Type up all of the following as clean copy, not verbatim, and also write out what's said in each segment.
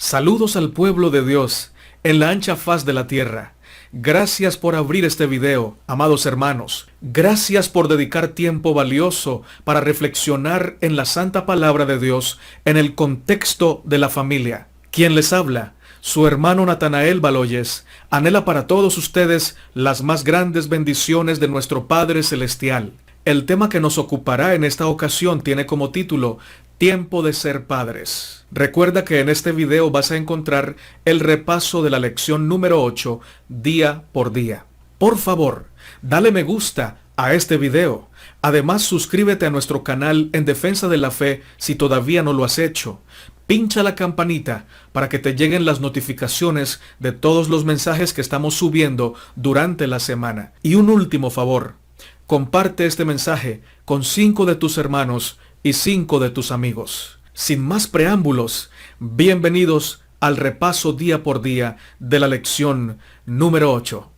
Saludos al pueblo de Dios en la ancha faz de la tierra. Gracias por abrir este video, amados hermanos. Gracias por dedicar tiempo valioso para reflexionar en la santa palabra de Dios en el contexto de la familia. Quien les habla, su hermano Natanael Baloyes, anhela para todos ustedes las más grandes bendiciones de nuestro Padre Celestial. El tema que nos ocupará en esta ocasión tiene como título Tiempo de ser padres. Recuerda que en este video vas a encontrar el repaso de la lección número 8, día por día. Por favor, dale me gusta a este video. Además, suscríbete a nuestro canal En Defensa de la Fe si todavía no lo has hecho. Pincha la campanita para que te lleguen las notificaciones de todos los mensajes que estamos subiendo durante la semana. Y un último favor, comparte este mensaje con 5 de tus hermanos y 5 de tus amigos. Sin más preámbulos, bienvenidos al repaso día por día de la lección número 8.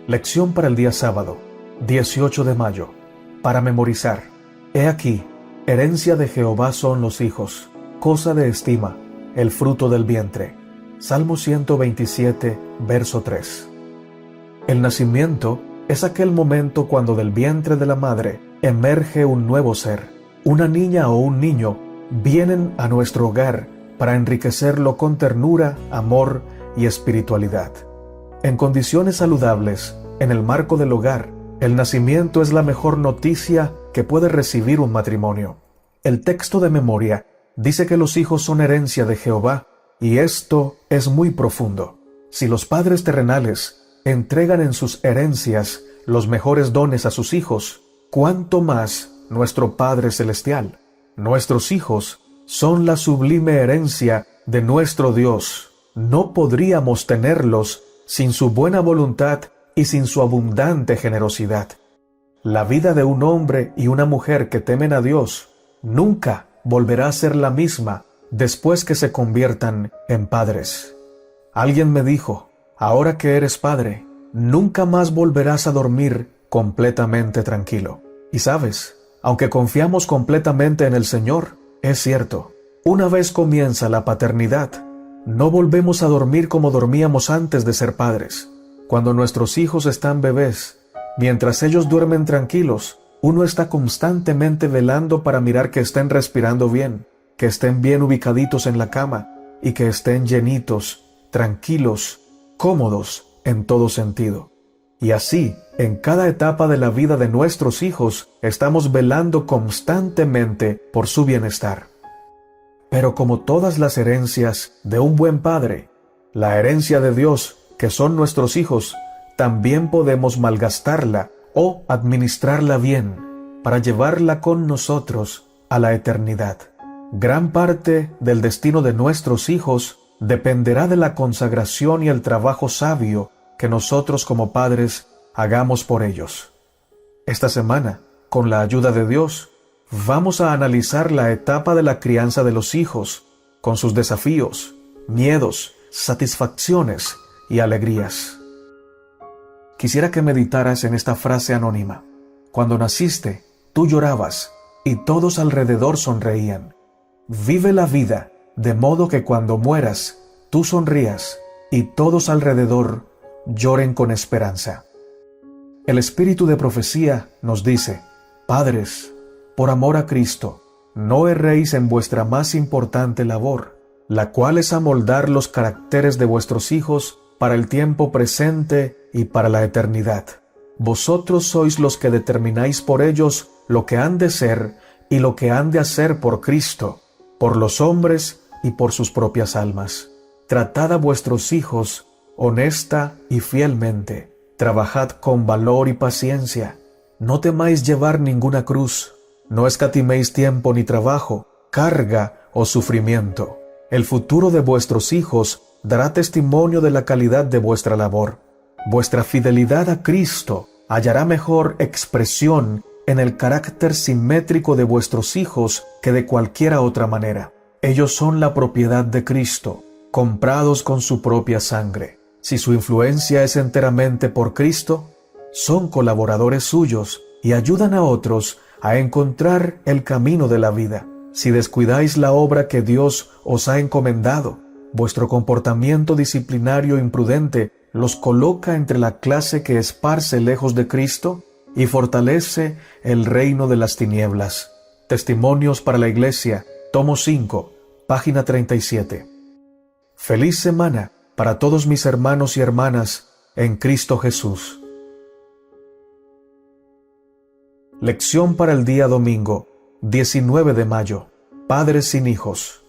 Lección para el día sábado, 18 de mayo. Para memorizar. He aquí, herencia de Jehová son los hijos, cosa de estima, el fruto del vientre. Salmo 127, verso 3. El nacimiento es aquel momento cuando del vientre de la madre emerge un nuevo ser. Una niña o un niño vienen a nuestro hogar para enriquecerlo con ternura, amor y espiritualidad. En condiciones saludables, en el marco del hogar, el nacimiento es la mejor noticia que puede recibir un matrimonio. El texto de memoria dice que los hijos son herencia de Jehová, y esto es muy profundo. Si los padres terrenales entregan en sus herencias los mejores dones a sus hijos, ¿cuánto más nuestro Padre Celestial? Nuestros hijos son la sublime herencia de nuestro Dios. No podríamos tenerlos sin su buena voluntad y sin su abundante generosidad. La vida de un hombre y una mujer que temen a Dios nunca volverá a ser la misma después que se conviertan en padres. Alguien me dijo, ahora que eres padre, nunca más volverás a dormir completamente tranquilo. Y sabes, aunque confiamos completamente en el Señor, es cierto, una vez comienza la paternidad, no volvemos a dormir como dormíamos antes de ser padres. Cuando nuestros hijos están bebés, mientras ellos duermen tranquilos, uno está constantemente velando para mirar que estén respirando bien, que estén bien ubicaditos en la cama y que estén llenitos, tranquilos, cómodos en todo sentido. Y así, en cada etapa de la vida de nuestros hijos, estamos velando constantemente por su bienestar. Pero como todas las herencias de un buen padre, la herencia de Dios, que son nuestros hijos, también podemos malgastarla o administrarla bien para llevarla con nosotros a la eternidad. Gran parte del destino de nuestros hijos dependerá de la consagración y el trabajo sabio que nosotros como padres hagamos por ellos. Esta semana, con la ayuda de Dios, vamos a analizar la etapa de la crianza de los hijos, con sus desafíos, miedos, satisfacciones y alegrías. Quisiera que meditaras en esta frase anónima. Cuando naciste, tú llorabas y todos alrededor sonreían. Vive la vida de modo que cuando mueras, tú sonrías y todos alrededor lloren con esperanza. El espíritu de profecía nos dice, padres, por amor a Cristo, no erréis en vuestra más importante labor, la cual es amoldar los caracteres de vuestros hijos para el tiempo presente y para la eternidad. Vosotros sois los que determináis por ellos lo que han de ser y lo que han de hacer por Cristo, por los hombres y por sus propias almas. Tratad a vuestros hijos honesta y fielmente. Trabajad con valor y paciencia. No temáis llevar ninguna cruz. No escatiméis tiempo ni trabajo, carga o sufrimiento. El futuro de vuestros hijos dará testimonio de la calidad de vuestra labor. Vuestra fidelidad a Cristo hallará mejor expresión en el carácter simétrico de vuestros hijos que de cualquiera otra manera. Ellos son la propiedad de Cristo, comprados con su propia sangre. Si su influencia es enteramente por Cristo, son colaboradores suyos y ayudan a otros a encontrar el camino de la vida. Si descuidáis la obra que Dios os ha encomendado, vuestro comportamiento disciplinario imprudente los coloca entre la clase que esparce lejos de Cristo y fortalece el reino de las tinieblas. Testimonios para la Iglesia, tomo 5, página 37. Feliz semana para todos mis hermanos y hermanas en Cristo Jesús. Lección para el día domingo, 19 de mayo. Padres sin hijos.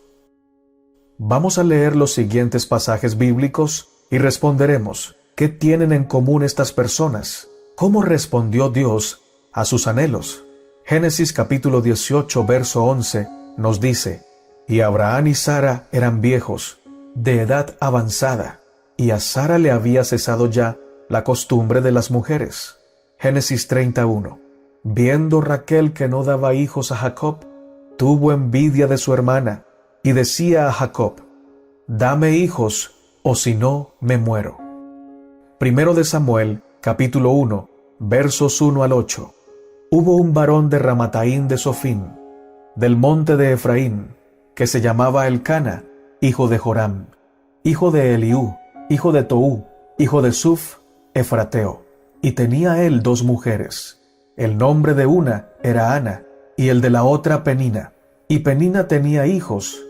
Vamos a leer los siguientes pasajes bíblicos y responderemos, ¿qué tienen en común estas personas? ¿Cómo respondió Dios a sus anhelos? Génesis capítulo 18, verso 11 nos dice, y Abraham y Sara eran viejos, de edad avanzada, y a Sara le había cesado ya la costumbre de las mujeres. Génesis 31. Viendo Raquel que no daba hijos a Jacob, tuvo envidia de su hermana, y decía a Jacob, dame hijos, o si no, me muero. Primero de Samuel, capítulo 1, versos 1 al 8. Hubo un varón de Ramataín de Sofín, del monte de Efraín, que se llamaba Elcana, hijo de Joram, hijo de Eliú, hijo de Toú, hijo de Suf, efrateo, y tenía él 2 mujeres. El nombre de una era Ana, y el de la otra Penina. Y Penina tenía hijos,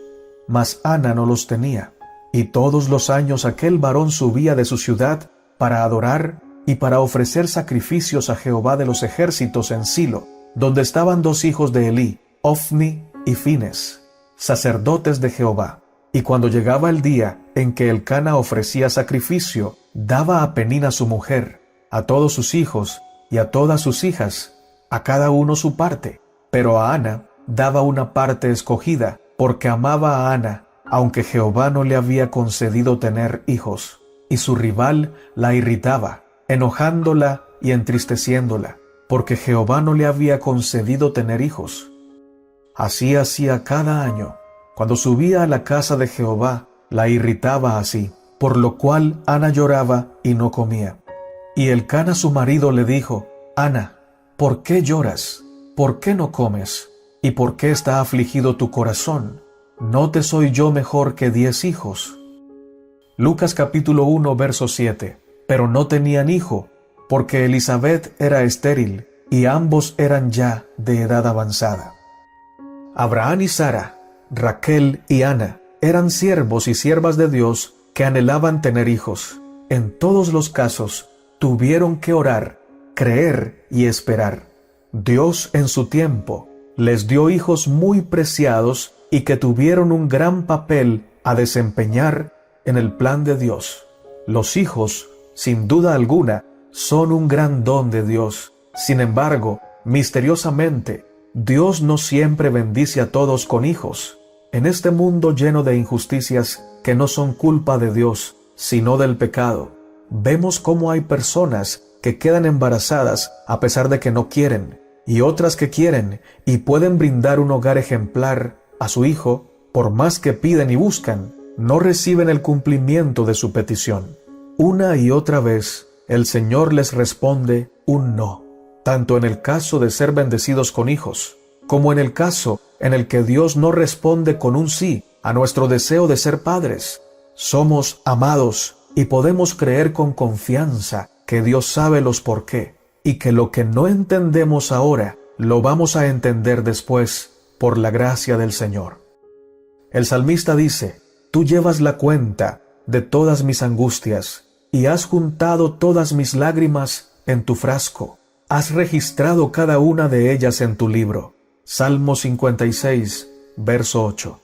mas Ana no los tenía. Y todos los años aquel varón subía de su ciudad para adorar y para ofrecer sacrificios a Jehová de los ejércitos en Silo, donde estaban 2 hijos de Elí, Ofni y Fines, sacerdotes de Jehová. Y cuando llegaba el día en que Elcana ofrecía sacrificio, daba a Penina su mujer, a todos sus hijos y a todas sus hijas, a cada uno su parte. Pero a Ana daba una parte escogida, porque amaba a Ana, aunque Jehová no le había concedido tener hijos. Y su rival la irritaba, enojándola y entristeciéndola, porque Jehová no le había concedido tener hijos. Así hacía cada año. Cuando subía a la casa de Jehová, la irritaba así, por lo cual Ana lloraba y no comía. Y Elcana su marido le dijo, Ana, ¿por qué lloras? ¿Por qué no comes? ¿Y por qué está afligido tu corazón? ¿No te soy yo mejor que 10 hijos? Lucas capítulo 1, verso 7. Pero no tenían hijo, porque Elisabet era estéril, y ambos eran ya de edad avanzada. Abraham y Sara, Raquel y Ana, eran siervos y siervas de Dios que anhelaban tener hijos. En todos los casos, tuvieron que orar, creer y esperar. Dios en su tiempo les dio hijos muy preciados y que tuvieron un gran papel a desempeñar en el plan de Dios. Los hijos, sin duda alguna, son un gran don de Dios. Sin embargo, misteriosamente, Dios no siempre bendice a todos con hijos. En este mundo lleno de injusticias que no son culpa de Dios, sino del pecado, vemos cómo hay personas que quedan embarazadas a pesar de que no quieren, y otras que quieren y pueden brindar un hogar ejemplar a su hijo, por más que piden y buscan, no reciben el cumplimiento de su petición. Una y otra vez, el Señor les responde un no, tanto en el caso de ser bendecidos con hijos, como en el caso en el que Dios no responde con un sí a nuestro deseo de ser padres. Somos amados y podemos creer con confianza que Dios sabe los por qué, y que lo que no entendemos ahora, lo vamos a entender después, por la gracia del Señor. El salmista dice, Tú llevas la cuenta de todas mis angustias, y has juntado todas mis lágrimas en tu frasco. Has registrado cada una de ellas en tu libro. Salmo 56, verso 8.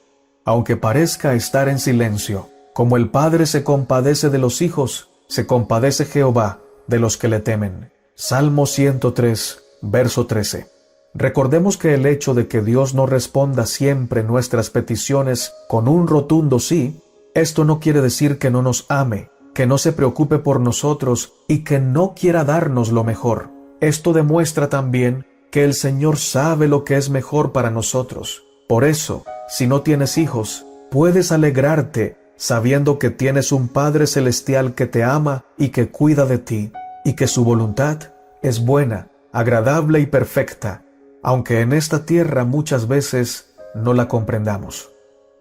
Aunque parezca estar en silencio, como el Padre se compadece de los hijos, se compadece Jehová de los que le temen. Salmo 103, verso 13. Recordemos que el hecho de que Dios no responda siempre nuestras peticiones con un rotundo sí, esto no quiere decir que no nos ame, que no se preocupe por nosotros y que no quiera darnos lo mejor. Esto demuestra también que el Señor sabe lo que es mejor para nosotros. Por eso, si no tienes hijos, puedes alegrarte sabiendo que tienes un Padre Celestial que te ama y que cuida de ti, y que su voluntad es buena, agradable y perfecta, aunque en esta tierra muchas veces no la comprendamos.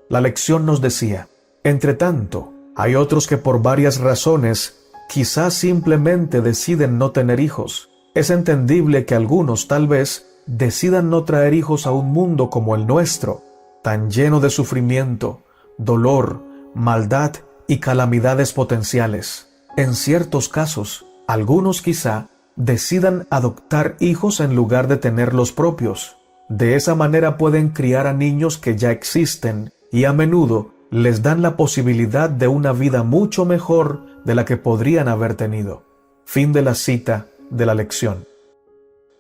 La lección nos decía: entre tanto, hay otros que por varias razones, quizás simplemente deciden no tener hijos. Es entendible que algunos tal vez decidan no traer hijos a un mundo como el nuestro, tan lleno de sufrimiento, dolor, maldad y calamidades potenciales. En ciertos casos, algunos quizá decidan adoptar hijos en lugar de tener los propios. De esa manera pueden criar a niños que ya existen y a menudo les dan la posibilidad de una vida mucho mejor de la que podrían haber tenido. Fin de la cita de la lección.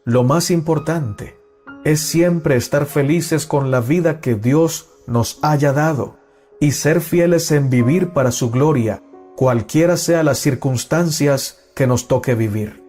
Lo más importante es siempre estar felices con la vida que Dios nos haya dado y ser fieles en vivir para su gloria, cualquiera sea las circunstancias que nos toque vivir.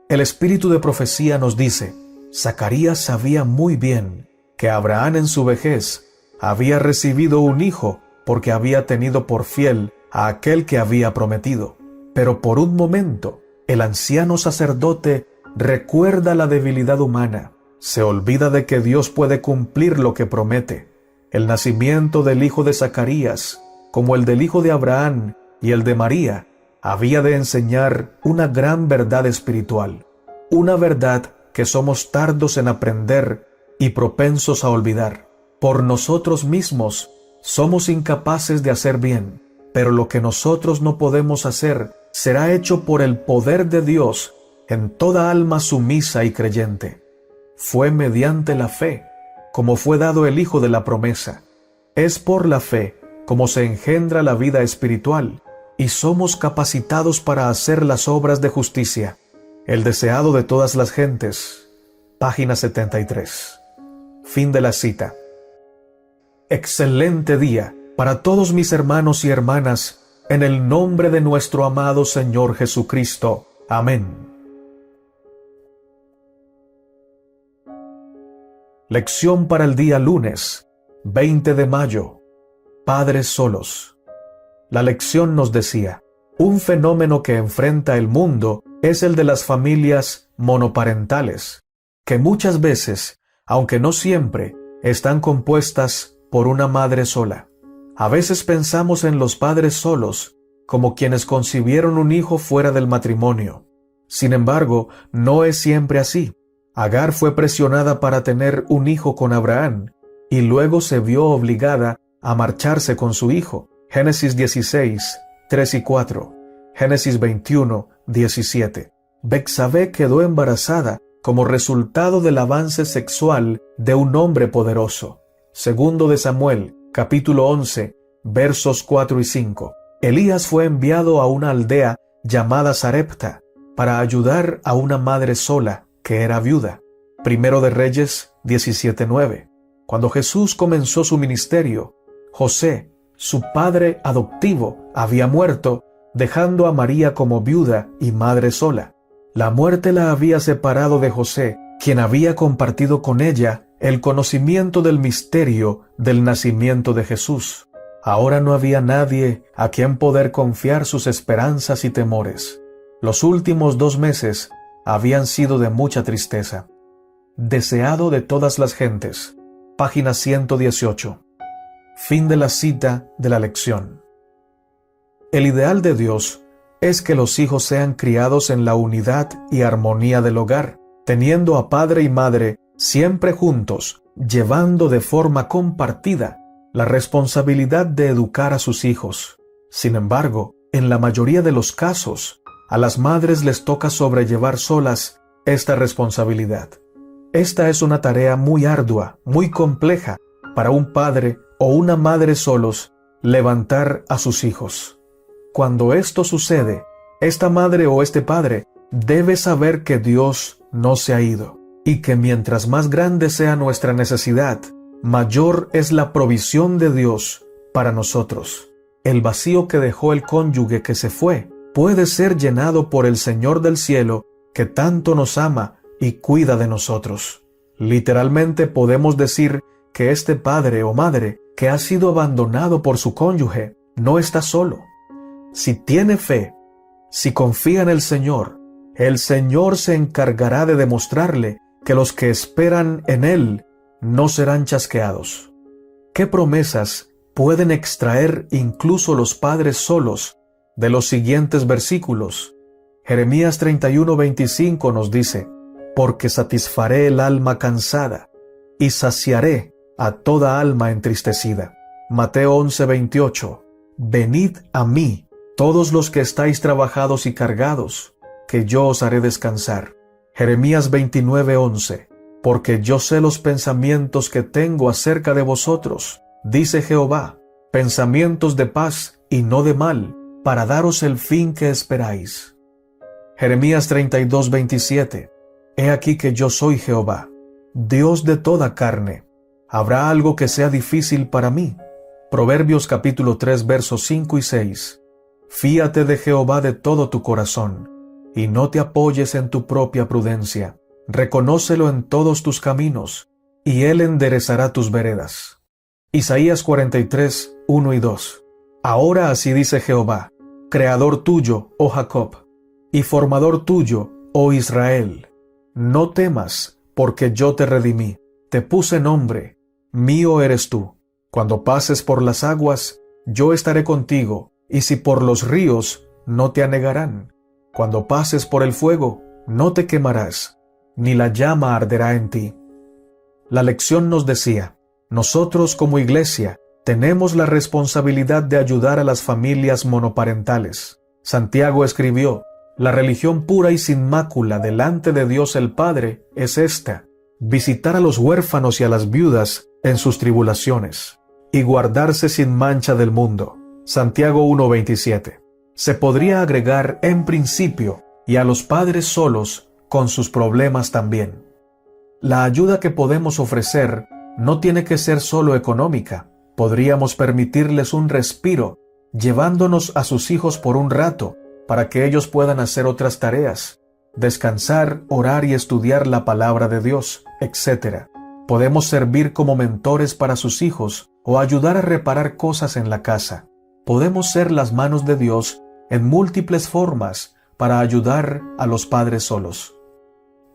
El espíritu de profecía nos dice: Zacarías sabía muy bien que Abraham en su vejez había recibido un hijo porque había tenido por fiel a aquel que había prometido. Pero por un momento, el anciano sacerdote recuerda la debilidad humana, se olvida de que Dios puede cumplir lo que promete. El nacimiento del hijo de Zacarías, como el del hijo de Abraham y el de María, había de enseñar una gran verdad espiritual, una verdad que somos tardos en aprender y propensos a olvidar. Por nosotros mismos somos incapaces de hacer bien, pero lo que nosotros no podemos hacer será hecho por el poder de Dios en toda alma sumisa y creyente. Fue mediante la fe como fue dado el Hijo de la promesa. Es por la fe como se engendra la vida espiritual y somos capacitados para hacer las obras de justicia. El deseado de todas las gentes. Página 73. Fin de la cita. Excelente día para todos mis hermanos y hermanas, en el nombre de nuestro amado Señor Jesucristo. Amén. Lección para el día lunes, 20 de mayo. Padres solos. La lección nos decía: un fenómeno que enfrenta el mundo es el de las familias monoparentales, que muchas veces, aunque no siempre, están compuestas por una madre sola. A veces pensamos en los padres solos como quienes concibieron un hijo fuera del matrimonio. Sin embargo, no es siempre así. Agar fue presionada para tener un hijo con Abraham y luego se vio obligada a marcharse con su hijo. Génesis 16, 3 y 4. Génesis 21, 17. Betsabé quedó embarazada como resultado del avance sexual de un hombre poderoso. Segundo de Samuel, capítulo 11, versos 4 y 5. Elías fue enviado a una aldea llamada Sarepta para ayudar a una madre sola que era viuda. Primero de Reyes 17:9. Cuando Jesús comenzó su ministerio, José, su padre adoptivo, había muerto, dejando a María como viuda y madre sola. La muerte la había separado de José, quien había compartido con ella el conocimiento del misterio del nacimiento de Jesús. Ahora no había nadie a quien poder confiar sus esperanzas y temores. Los últimos 2 meses habían sido de mucha tristeza. Deseado de todas las gentes. Página 118. Fin de la cita de la lección. El ideal de Dios es que los hijos sean criados en la unidad y armonía del hogar, teniendo a padre y madre siempre juntos, llevando de forma compartida la responsabilidad de educar a sus hijos. Sin embargo, en la mayoría de los casos, a las madres les toca sobrellevar solas esta responsabilidad. Esta es una tarea muy ardua, muy compleja para un padre o una madre solos levantar a sus hijos. Cuando esto sucede, esta madre o este padre debe saber que Dios no se ha ido y que mientras más grande sea nuestra necesidad, mayor es la provisión de Dios para nosotros. El vacío que dejó el cónyuge que se fue puede ser llenado por el Señor del cielo que tanto nos ama y cuida de nosotros. Literalmente podemos decir que este padre o madre que ha sido abandonado por su cónyuge no está solo. Si tiene fe, si confía en el Señor se encargará de demostrarle que los que esperan en Él no serán chasqueados. ¿Qué promesas pueden extraer incluso los padres solos de los siguientes versículos? Jeremías 31:25 nos dice: porque satisfaré el alma cansada y saciaré a toda alma entristecida. Mateo 11:28: venid a mí, todos los que estáis trabajados y cargados, que yo os haré descansar. Jeremías 29:11: porque yo sé los pensamientos que tengo acerca de vosotros, dice Jehová, pensamientos de paz y no de mal, para daros el fin que esperáis. Jeremías 32:27: he aquí que yo soy Jehová, Dios de toda carne. ¿Habrá algo que sea difícil para mí? Proverbios capítulo 3 versos 5 y 6. Fíate de Jehová de todo tu corazón, y no te apoyes en tu propia prudencia. Reconócelo en todos tus caminos, y Él enderezará tus veredas. Isaías 43, 1 y 2. Ahora así dice Jehová, Creador tuyo, oh Jacob, y formador tuyo, oh Israel. No temas, porque yo te redimí, te puse nombre, mío eres tú. Cuando pases por las aguas, yo estaré contigo, y si por los ríos, no te anegarán. Cuando pases por el fuego, no te quemarás, ni la llama arderá en ti. La lección nos decía, nosotros como iglesia tenemos la responsabilidad de ayudar a las familias monoparentales. Santiago escribió, la religión pura y sin mácula delante de Dios el Padre es esta: visitar a los huérfanos y a las viudas en sus tribulaciones, y guardarse sin mancha del mundo. Santiago 1:27. Se podría agregar en principio y a los padres solos con sus problemas también. La ayuda que podemos ofrecer no tiene que ser solo económica. Podríamos permitirles un respiro, llevándonos a sus hijos por un rato, para que ellos puedan hacer otras tareas, descansar, orar y estudiar la palabra de Dios, etc. Podemos servir como mentores para sus hijos o ayudar a reparar cosas en la casa. Podemos ser las manos de Dios en múltiples formas para ayudar a los padres solos.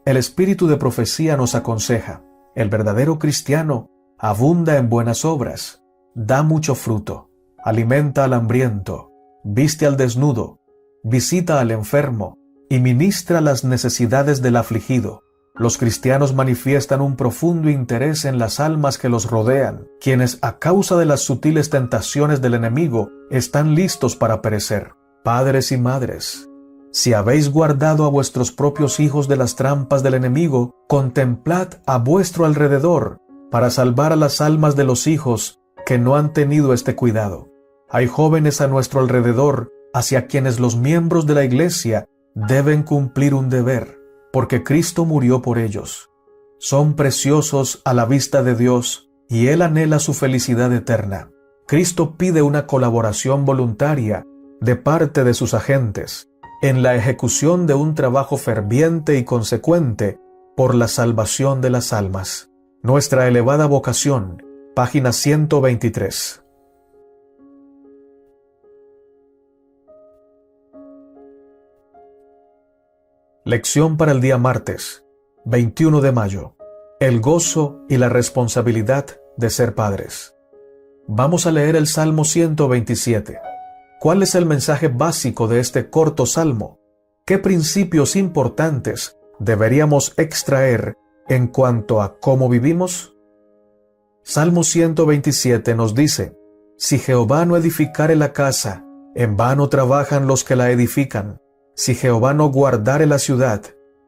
El espíritu de profecía nos aconseja, el verdadero cristiano abunda en buenas obras, da mucho fruto, alimenta al hambriento, viste al desnudo, visita al enfermo y ministra las necesidades del afligido. Los cristianos manifiestan un profundo interés en las almas que los rodean, quienes a causa de las sutiles tentaciones del enemigo están listos para perecer. Padres y madres, si habéis guardado a vuestros propios hijos de las trampas del enemigo, contemplad a vuestro alrededor para salvar a las almas de los hijos que no han tenido este cuidado. Hay jóvenes a nuestro alrededor hacia quienes los miembros de la iglesia deben cumplir un deber, porque Cristo murió por ellos. Son preciosos a la vista de Dios y Él anhela su felicidad eterna. Cristo pide una colaboración voluntaria de parte de sus agentes en la ejecución de un trabajo ferviente y consecuente por la salvación de las almas. Nuestra elevada vocación, página 123. Lección para el día martes, 21 de mayo. El gozo y la responsabilidad de ser padres. Vamos a leer el Salmo 127. ¿Cuál es el mensaje básico de este corto salmo? ¿Qué principios importantes deberíamos extraer en cuanto a cómo vivimos? Salmo 127 nos dice, si Jehová no edificare la casa, en vano trabajan los que la edifican. Si Jehová no guardare la ciudad,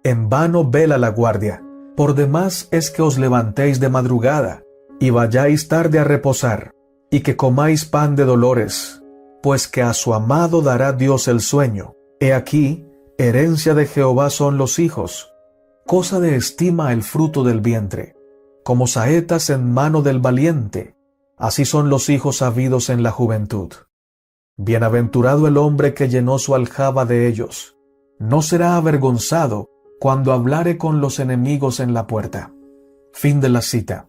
en vano vela la guardia. Por demás es que os levantéis de madrugada, y vayáis tarde a reposar, y que comáis pan de dolores, pues que a su amado dará Dios el sueño. He aquí, herencia de Jehová son los hijos, cosa de estima el fruto del vientre. Como saetas en mano del valiente, así son los hijos habidos en la juventud. Bienaventurado el hombre que llenó su aljaba de ellos. No será avergonzado cuando hablare con los enemigos en la puerta. Fin de la cita.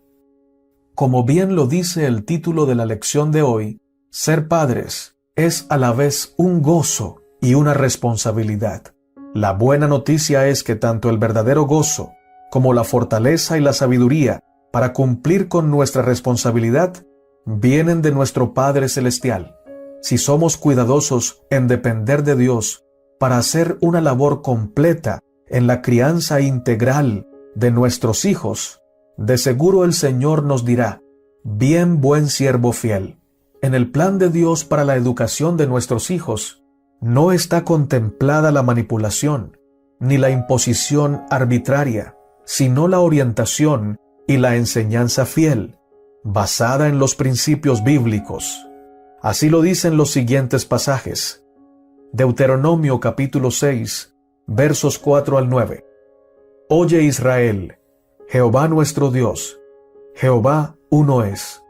Como bien lo dice el título de la lección de hoy, ser padres es a la vez un gozo y una responsabilidad. La buena noticia es que tanto el verdadero gozo como la fortaleza y la sabiduría para cumplir con nuestra responsabilidad vienen de nuestro Padre Celestial. Si somos cuidadosos en depender de Dios para hacer una labor completa en la crianza integral de nuestros hijos, de seguro el Señor nos dirá: bien, buen siervo fiel. En el plan de Dios para la educación de nuestros hijos no está contemplada la manipulación ni la imposición arbitraria, sino la orientación y la enseñanza fiel, basada en los principios bíblicos. Así lo dicen los siguientes pasajes. Deuteronomio capítulo 6, versos 4 al 9. Oye Israel, Jehová nuestro Dios, Jehová uno es,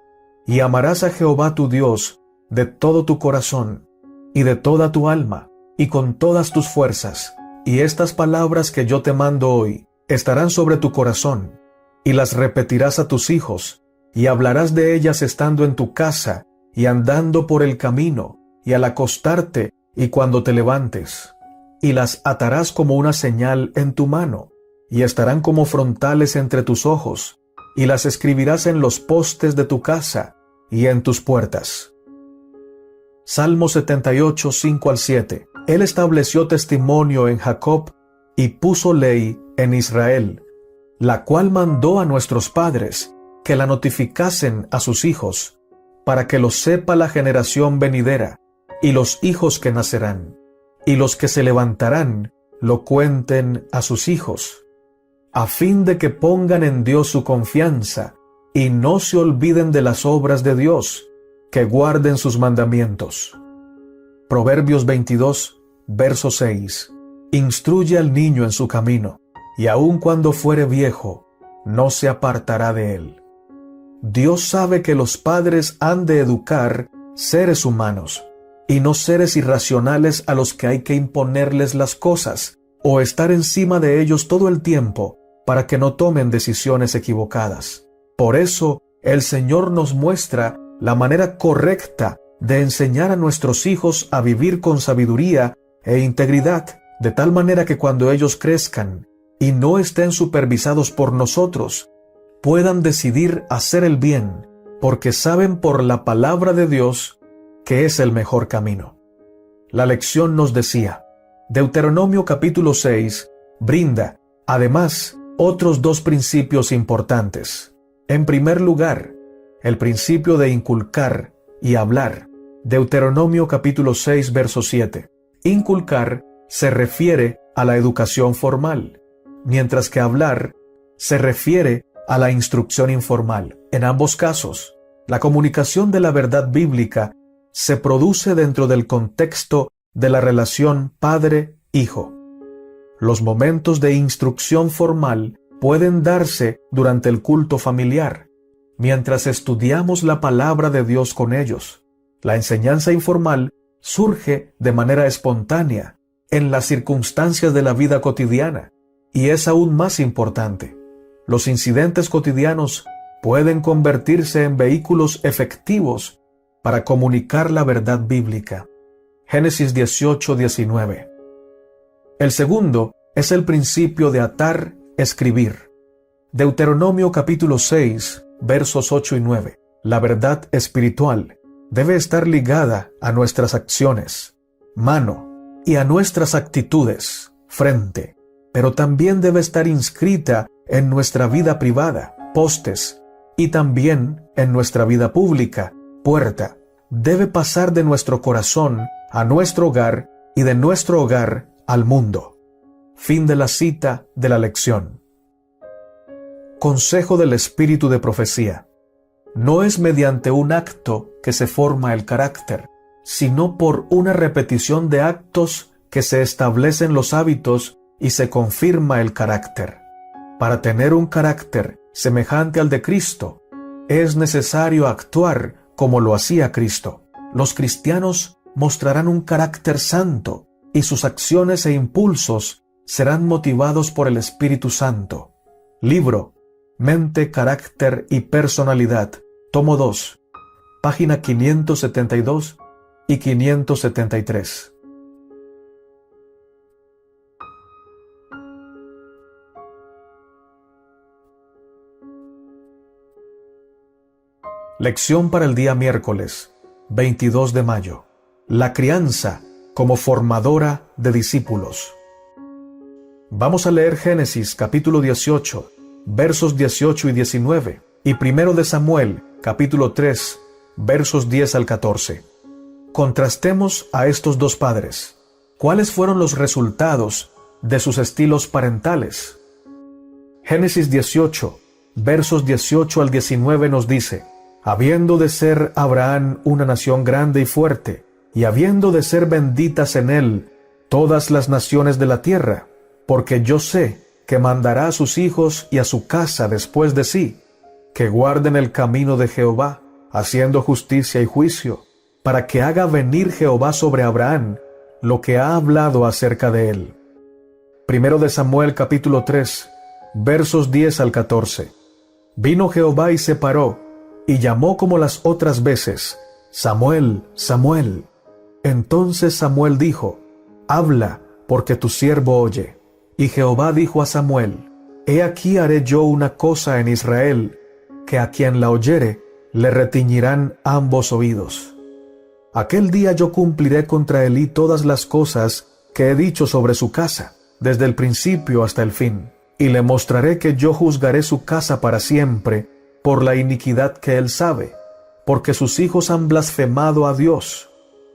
y amarás a Jehová tu Dios de todo tu corazón, y de toda tu alma, y con todas tus fuerzas. Y estas palabras que yo te mando hoy estarán sobre tu corazón, y las repetirás a tus hijos, y hablarás de ellas estando en tu casa, y andando por el camino, y al acostarte, y cuando te levantes. Y las atarás como una señal en tu mano, y estarán como frontales entre tus ojos, y las escribirás en los postes de tu casa, y en tus puertas. Salmo 78, 5 al 7. Él estableció testimonio en Jacob, y puso ley en Israel, la cual mandó a nuestros padres que la notificasen a sus hijos, para que lo sepa la generación venidera, y los hijos que nacerán, y los que se levantarán lo cuenten a sus hijos, a fin de que pongan en Dios su confianza, y no se olviden de las obras de Dios, que guarden sus mandamientos. Proverbios 22, verso 6. Instruye al niño en su camino, y aun cuando fuere viejo, no se apartará de él. Dios sabe que los padres han de educar seres humanos, y no seres irracionales a los que hay que imponerles las cosas, o estar encima de ellos todo el tiempo, para que no tomen decisiones equivocadas. Por eso, el Señor nos muestra la manera correcta de enseñar a nuestros hijos a vivir con sabiduría e integridad, de tal manera que cuando ellos crezcan y no estén supervisados por nosotros, puedan decidir hacer el bien, porque saben por la palabra de Dios que es el mejor camino. La lección nos decía, Deuteronomio capítulo 6 brinda, además, otros dos principios importantes. En primer lugar, el principio de inculcar y hablar. Deuteronomio capítulo 6, verso 7. Inculcar se refiere a la educación formal, mientras que hablar se refiere a la instrucción informal. En ambos casos, la comunicación de la verdad bíblica se produce dentro del contexto de la relación padre-hijo. Los momentos de instrucción formal pueden darse durante el culto familiar, mientras estudiamos la palabra de Dios con ellos. La enseñanza informal surge de manera espontánea en las circunstancias de la vida cotidiana, y es aún más importante. Los incidentes cotidianos pueden convertirse en vehículos efectivos para comunicar la verdad bíblica. Génesis 18, 19. El segundo es el principio de atar, escribir. Deuteronomio capítulo 6, versos 8 y 9. La verdad espiritual debe estar ligada a nuestras acciones, mano, y a nuestras actitudes, frente, pero también debe estar inscrita en nuestra vida privada, postes, y también en nuestra vida pública, puerta. Debe pasar de nuestro corazón a nuestro hogar y de nuestro hogar al mundo. Fin de la cita de la lección. Consejo del espíritu de profecía. No es mediante un acto que se forma el carácter, sino por una repetición de actos que se establecen los hábitos y se confirma el carácter. Para tener un carácter semejante al de Cristo, es necesario actuar como lo hacía Cristo. Los cristianos mostrarán un carácter santo y sus acciones e impulsos serán motivados por el Espíritu Santo. Libro Mente, Carácter y Personalidad, tomo 2, página 572 y 573. Lección para el día miércoles, 22 de mayo. La crianza como formadora de discípulos. Vamos a leer Génesis capítulo 18, versos 18 y 19, y 1 de Samuel capítulo 3, versos 10 al 14. Contrastemos a estos dos padres. ¿Cuáles fueron los resultados de sus estilos parentales? Génesis 18, versos 18 al 19 nos dice: habiendo de ser Abraham una nación grande y fuerte, y habiendo de ser benditas en él todas las naciones de la tierra, porque yo sé que mandará a sus hijos y a su casa después de sí, que guarden el camino de Jehová, haciendo justicia y juicio, para que haga venir Jehová sobre Abraham lo que ha hablado acerca de él. 1 de Samuel capítulo 3, versos 10 al 14. Vino Jehová y se paró, y llamó como las otras veces: Samuel, Samuel. Entonces Samuel dijo: habla, porque tu siervo oye. Y Jehová dijo a Samuel: he aquí haré yo una cosa en Israel, que a quien la oyere le retiñirán ambos oídos. Aquel día yo cumpliré contra Elí todas las cosas que he dicho sobre su casa, desde el principio hasta el fin, y le mostraré que yo juzgaré su casa para siempre, por la iniquidad que él sabe, porque sus hijos han blasfemado a Dios,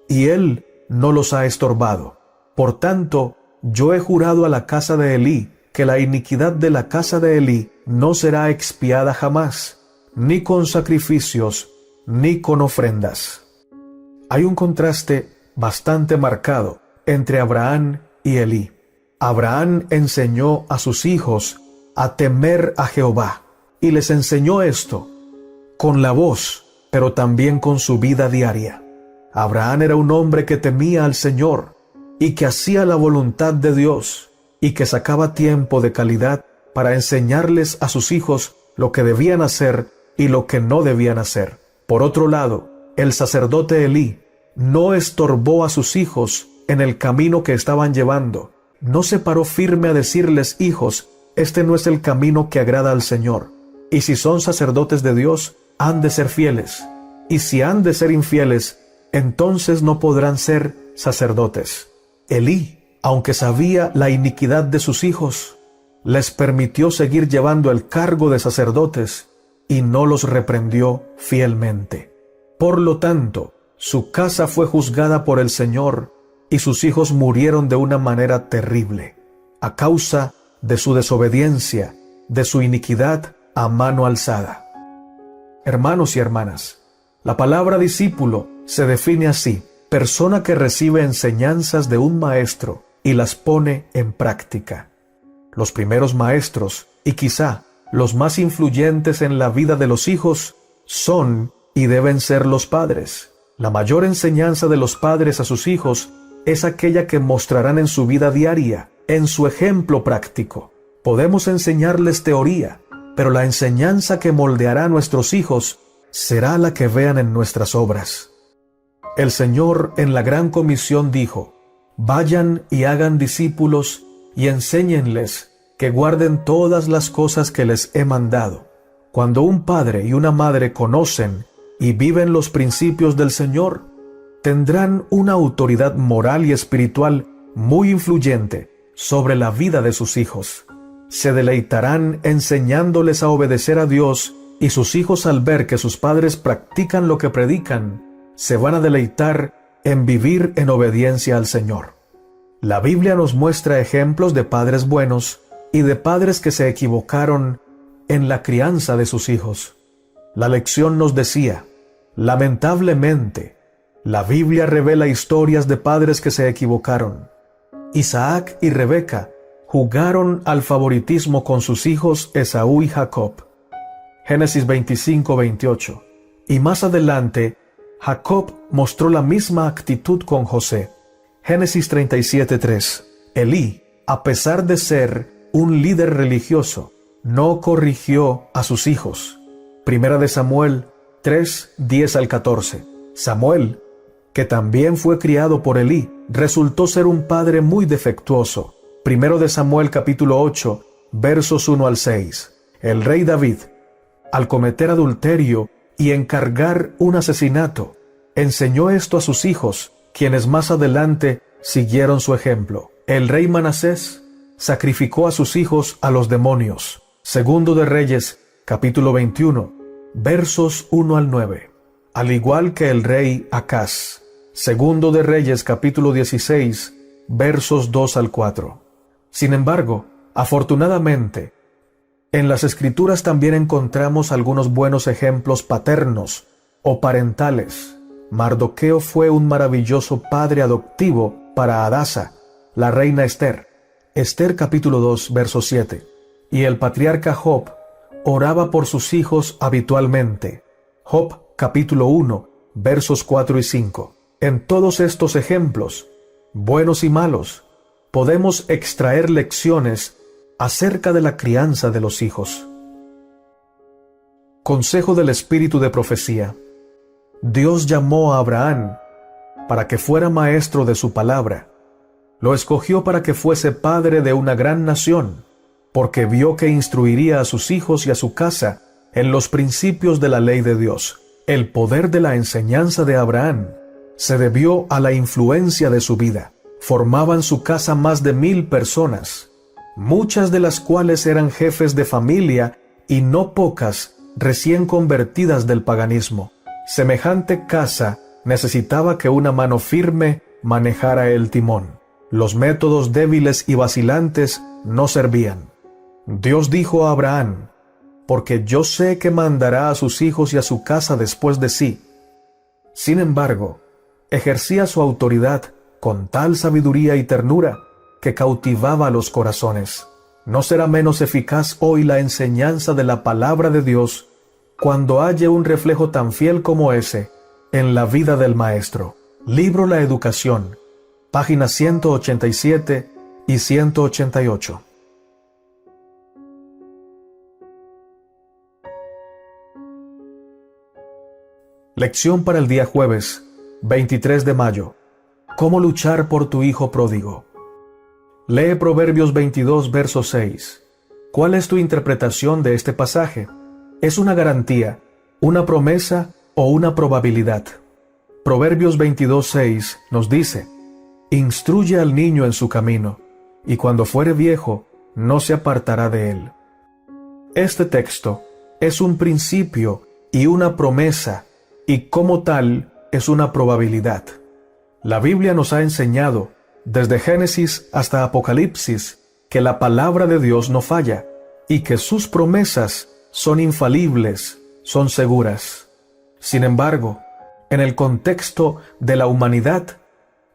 y él no los ha estorbado. Por tanto, yo he jurado a la casa de Elí, que la iniquidad de la casa de Elí no será expiada jamás, ni con sacrificios, ni con ofrendas. Hay un contraste bastante marcado entre Abraham y Elí. Abraham enseñó a sus hijos a temer a Jehová, y les enseñó esto con la voz, pero también con su vida diaria. Abraham era un hombre que temía al Señor y que hacía la voluntad de Dios y que sacaba tiempo de calidad para enseñarles a sus hijos lo que debían hacer y lo que no debían hacer. Por otro lado, el sacerdote Elí no estorbó a sus hijos en el camino que estaban llevando. No se paró firme a decirles: hijos, este no es el camino que agrada al Señor. Y si son sacerdotes de Dios, han de ser fieles. Y si han de ser infieles, entonces no podrán ser sacerdotes. Elí, aunque sabía la iniquidad de sus hijos, les permitió seguir llevando el cargo de sacerdotes y no los reprendió fielmente. Por lo tanto, su casa fue juzgada por el Señor y sus hijos murieron de una manera terrible, a causa de su desobediencia, de su iniquidad a mano alzada. Hermanos y hermanas, la palabra discípulo se define así: persona que recibe enseñanzas de un maestro y las pone en práctica. Los primeros maestros, y quizá los más influyentes en la vida de los hijos, son y deben ser los padres. La mayor enseñanza de los padres a sus hijos es aquella que mostrarán en su vida diaria, en su ejemplo práctico. Podemos enseñarles teoría, pero la enseñanza que moldeará a nuestros hijos será la que vean en nuestras obras. El Señor en la Gran Comisión dijo: vayan y hagan discípulos y enséñenles que guarden todas las cosas que les he mandado. Cuando un padre y una madre conocen y viven los principios del Señor, tendrán una autoridad moral y espiritual muy influyente sobre la vida de sus hijos. Se deleitarán enseñándoles a obedecer a Dios, y sus hijos, al ver que sus padres practican lo que predican, se van a deleitar en vivir en obediencia al Señor. La Biblia nos muestra ejemplos de padres buenos y de padres que se equivocaron en la crianza de sus hijos. La lección nos decía: lamentablemente, la Biblia revela historias de padres que se equivocaron. Isaac y Rebeca jugaron al favoritismo con sus hijos Esaú y Jacob. Génesis 25-28. Y más adelante, Jacob mostró la misma actitud con José. Génesis 37:3. Elí a pesar de ser un líder religioso, no corrigió a sus hijos. Primera de Samuel 3, 10 al 14. Samuel, que también fue criado por Elí, resultó ser un padre muy defectuoso. Primero de Samuel capítulo 8, versos 1 al 6. El rey David, al cometer adulterio y encargar un asesinato, enseñó esto a sus hijos, quienes más adelante siguieron su ejemplo. El rey Manasés sacrificó a sus hijos a los demonios. Segundo de Reyes, capítulo 21, versos 1 al 9. Al igual que el rey Acaz. Segundo de Reyes, capítulo 16, versos 2 al 4. Sin embargo, afortunadamente, en las Escrituras también encontramos algunos buenos ejemplos paternos o parentales. Mardoqueo fue un maravilloso padre adoptivo para Hadasa, la reina Esther. Esther capítulo 2, verso 7. Y el patriarca Job oraba por sus hijos habitualmente. Job capítulo 1, versos 4 y 5. En todos estos ejemplos, buenos y malos, podemos extraer lecciones acerca de la crianza de los hijos. Consejo del Espíritu de Profecía. Dios llamó a Abraham para que fuera maestro de su palabra. Lo escogió para que fuese padre de una gran nación, porque vio que instruiría a sus hijos y a su casa en los principios de la ley de Dios. El poder de la enseñanza de Abraham se debió a la influencia de su vida. Formaban su casa más de 1000 personas, muchas de las cuales eran jefes de familia y no pocas recién convertidas del paganismo. Semejante casa necesitaba que una mano firme manejara el timón. Los métodos débiles y vacilantes no servían. Dios dijo a Abraham: porque yo sé que mandará a sus hijos y a su casa después de sí. Sin embargo, ejercía su autoridad con tal sabiduría y ternura que cautivaba los corazones. ¿No será menos eficaz hoy la enseñanza de la palabra de Dios cuando haya un reflejo tan fiel como ese en la vida del maestro? Libro La Educación, páginas 187 y 188. Lección para el día jueves, 23 de mayo. ¿Cómo luchar por tu hijo pródigo? Lee Proverbios 22, verso 6. ¿Cuál es tu interpretación de este pasaje? ¿Es una garantía, una promesa o una probabilidad? Proverbios 22, 6 nos dice: instruye al niño en su camino, y cuando fuere viejo, no se apartará de él. Este texto es un principio y una promesa, y como tal es una probabilidad. La Biblia nos ha enseñado, desde Génesis hasta Apocalipsis, que la palabra de Dios no falla, y que sus promesas son infalibles, son seguras. Sin embargo, en el contexto de la humanidad,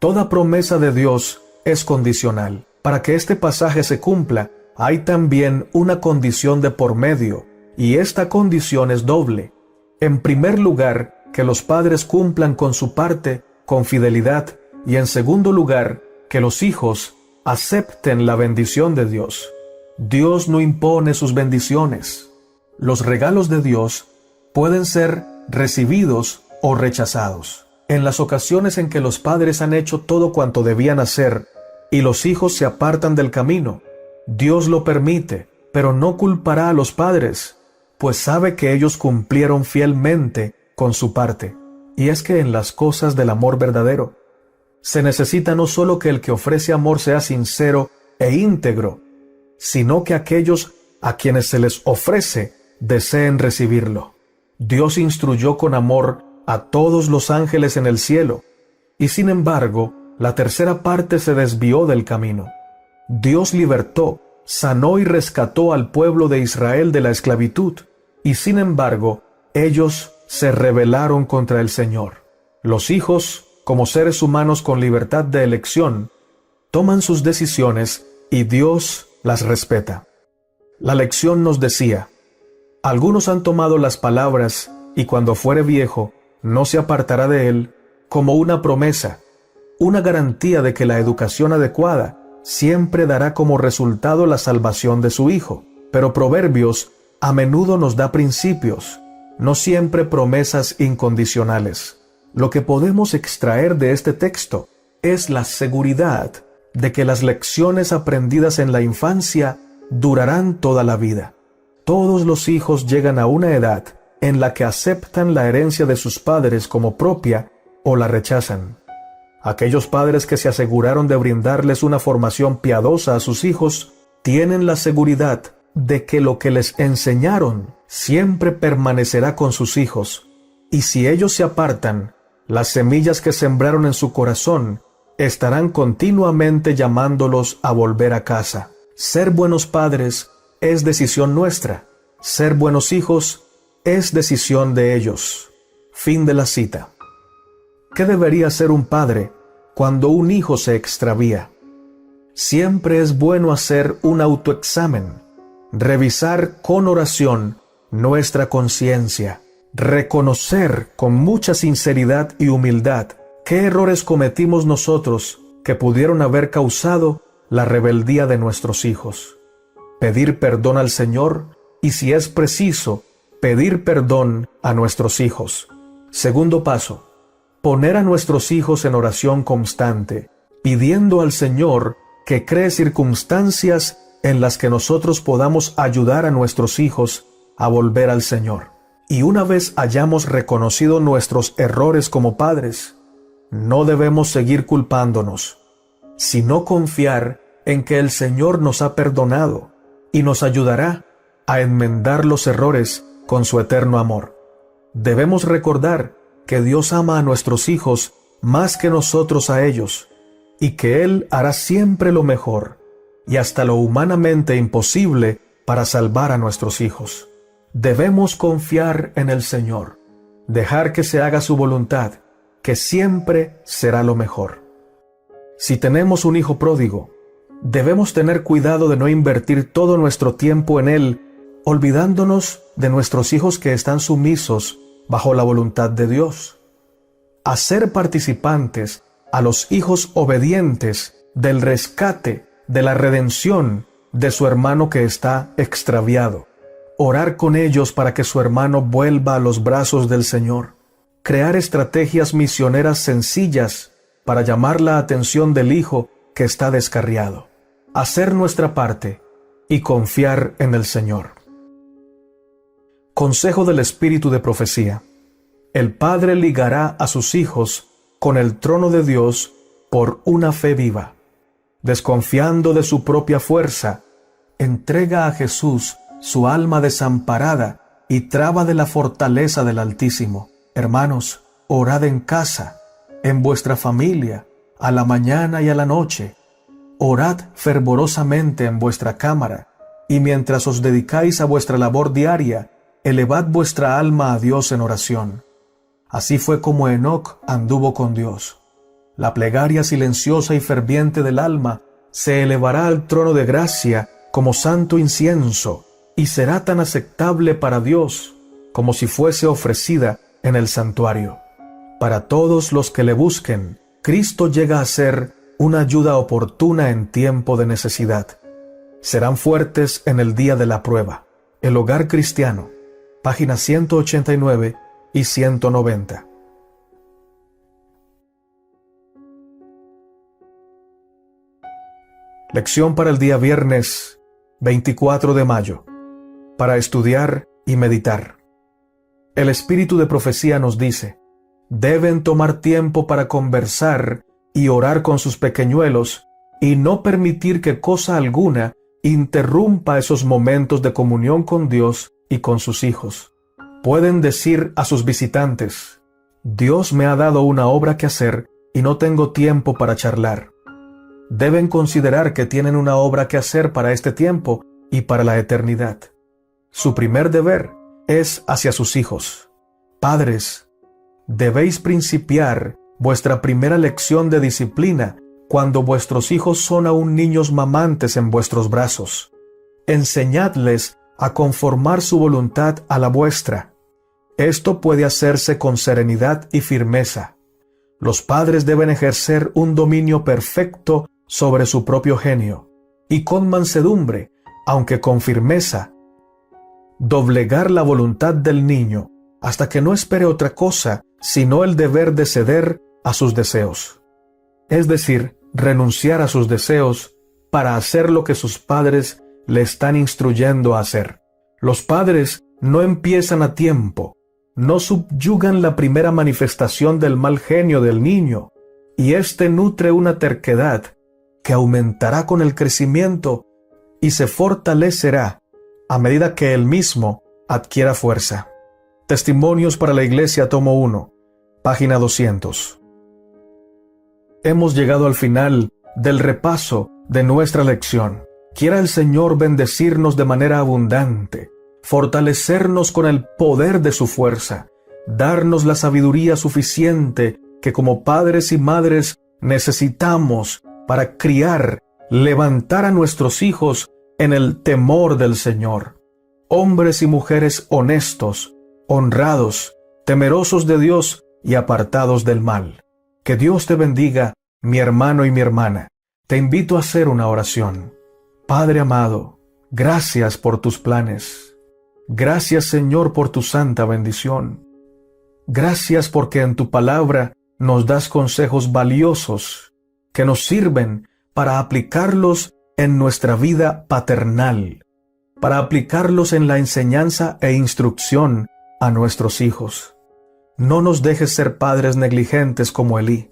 toda promesa de Dios es condicional. Para que este pasaje se cumpla, hay también una condición de por medio, y esta condición es doble. En primer lugar, que los padres cumplan con su parte con fidelidad, y en segundo lugar, que los hijos acepten la bendición de Dios. Dios no impone sus bendiciones. Los regalos de Dios pueden ser recibidos o rechazados. En las ocasiones en que los padres han hecho todo cuanto debían hacer y los hijos se apartan del camino, Dios lo permite, pero no culpará a los padres, pues sabe que ellos cumplieron fielmente con su parte. Y es que en las cosas del amor verdadero, se necesita no solo que el que ofrece amor sea sincero e íntegro, sino que aquellos a quienes se les ofrece deseen recibirlo. Dios instruyó con amor a todos los ángeles en el cielo, y sin embargo, la tercera parte se desvió del camino. Dios libertó, sanó y rescató al pueblo de Israel de la esclavitud, y sin embargo, ellos se rebelaron contra el Señor. Los hijos, como seres humanos con libertad de elección, toman sus decisiones y Dios las respeta. La lección nos decía: algunos han tomado las palabras y cuando fuere viejo no se apartará de él como una promesa, una garantía de que la educación adecuada siempre dará como resultado la salvación de su hijo, pero Proverbios a menudo nos da principios, no siempre promesas incondicionales. Lo que podemos extraer de este texto es la seguridad de que las lecciones aprendidas en la infancia durarán toda la vida. Todos los hijos llegan a una edad en la que aceptan la herencia de sus padres como propia o la rechazan. Aquellos padres que se aseguraron de brindarles una formación piadosa a sus hijos tienen la seguridad de que lo que les enseñaron siempre permanecerá con sus hijos, y si ellos se apartan, las semillas que sembraron en su corazón estarán continuamente llamándolos a volver a casa. Ser buenos padres es decisión nuestra. Ser buenos hijos es decisión de ellos. Fin de la cita. ¿Qué debería hacer un padre cuando un hijo se extravía? Siempre es bueno hacer un autoexamen, revisar con oración nuestra conciencia, reconocer con mucha sinceridad y humildad qué errores cometimos nosotros que pudieron haber causado la rebeldía de nuestros hijos. Pedir perdón al Señor y, si es preciso, pedir perdón a nuestros hijos. Segundo paso, poner a nuestros hijos en oración constante, pidiendo al Señor que cree circunstancias en las que nosotros podamos ayudar a nuestros hijos a volver al Señor. Y una vez hayamos reconocido nuestros errores como padres, no debemos seguir culpándonos, sino confiar en que el Señor nos ha perdonado y nos ayudará a enmendar los errores con su eterno amor. Debemos recordar que Dios ama a nuestros hijos más que nosotros a ellos, y que Él hará siempre lo mejor y hasta lo humanamente imposible para salvar a nuestros hijos. Debemos confiar en el Señor, dejar que se haga su voluntad, que siempre será lo mejor. Si tenemos un hijo pródigo, debemos tener cuidado de no invertir todo nuestro tiempo en él, olvidándonos de nuestros hijos que están sumisos bajo la voluntad de Dios. Hacer participantes a los hijos obedientes del rescate, de la redención de su hermano que está extraviado. Orar con ellos para que su hermano vuelva a los brazos del Señor. Crear estrategias misioneras sencillas para llamar la atención del hijo que está descarriado. Hacer nuestra parte y confiar en el Señor. Consejo del Espíritu de Profecía. El Padre ligará a sus hijos con el trono de Dios por una fe viva. Desconfiando de su propia fuerza, entrega a Jesús su alma desamparada y traba de la fortaleza del Altísimo. Hermanos, orad en casa, en vuestra familia, a la mañana y a la noche. Orad fervorosamente en vuestra cámara, y mientras os dedicáis a vuestra labor diaria, elevad vuestra alma a Dios en oración. Así fue como Enoc anduvo con Dios. La plegaria silenciosa y ferviente del alma se elevará al trono de gracia como santo incienso, y será tan aceptable para Dios como si fuese ofrecida en el santuario. Para todos los que le busquen, Cristo llega a ser una ayuda oportuna en tiempo de necesidad. Serán fuertes en el día de la prueba. El Hogar Cristiano, páginas 189 y 190. Lección para el día viernes 24 de mayo. Para estudiar y meditar. El Espíritu de Profecía nos dice: deben tomar tiempo para conversar y orar con sus pequeñuelos, y no permitir que cosa alguna interrumpa esos momentos de comunión con Dios y con sus hijos. Pueden decir a sus visitantes: Dios me ha dado una obra que hacer y no tengo tiempo para charlar. Deben considerar que tienen una obra que hacer para este tiempo y para la eternidad. Su primer deber es hacia sus hijos. Padres, debéis principiar vuestra primera lección de disciplina cuando vuestros hijos son aún niños mamantes en vuestros brazos. Enseñadles a conformar su voluntad a la vuestra. Esto puede hacerse con serenidad y firmeza. Los padres deben ejercer un dominio perfecto sobre su propio genio, y con mansedumbre, aunque con firmeza, doblegar la voluntad del niño, hasta que no espere otra cosa sino el deber de ceder a sus deseos. Es decir, renunciar a sus deseos para hacer lo que sus padres le están instruyendo a hacer. Los padres no empiezan a tiempo, no subyugan la primera manifestación del mal genio del niño, y éste nutre una terquedad que aumentará con el crecimiento y se fortalecerá a medida que él mismo adquiera fuerza. Testimonios para la Iglesia, tomo 1, página 200. Hemos llegado al final del repaso de nuestra lección. Quiera el Señor bendecirnos de manera abundante, fortalecernos con el poder de su fuerza, darnos la sabiduría suficiente que como padres y madres necesitamos para criar, levantar a nuestros hijos en el temor del Señor. Hombres y mujeres honestos, honrados, temerosos de Dios y apartados del mal. Que Dios te bendiga, mi hermano y mi hermana. Te invito a hacer una oración. Padre amado, gracias por tus planes. Gracias, Señor, por tu santa bendición. Gracias porque en tu palabra nos das consejos valiosos que nos sirven para aplicarlos en nuestra vida paternal, para aplicarlos en la enseñanza e instrucción a nuestros hijos. No nos dejes ser padres negligentes como Elí.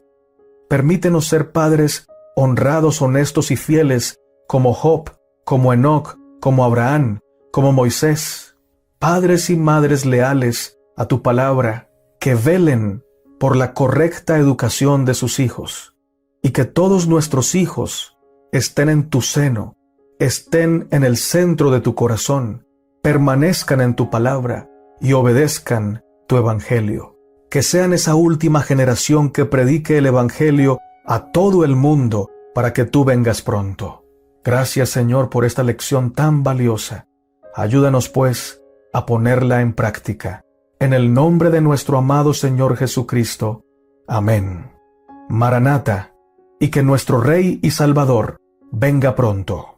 Permítenos ser padres honrados, honestos y fieles como Job, como Enoc, como Abraham, como Moisés. Padres y madres leales a tu palabra, que velen por la correcta educación de sus hijos, y que todos nuestros hijos estén en tu seno, estén en el centro de tu corazón, permanezcan en tu palabra y obedezcan tu evangelio. Que sean esa última generación que predique el evangelio a todo el mundo para que tú vengas pronto. Gracias, Señor, por esta lección tan valiosa. Ayúdanos, pues, a ponerla en práctica. En el nombre de nuestro amado Señor Jesucristo. Amén. Maranata, y que nuestro Rey y Salvador venga pronto.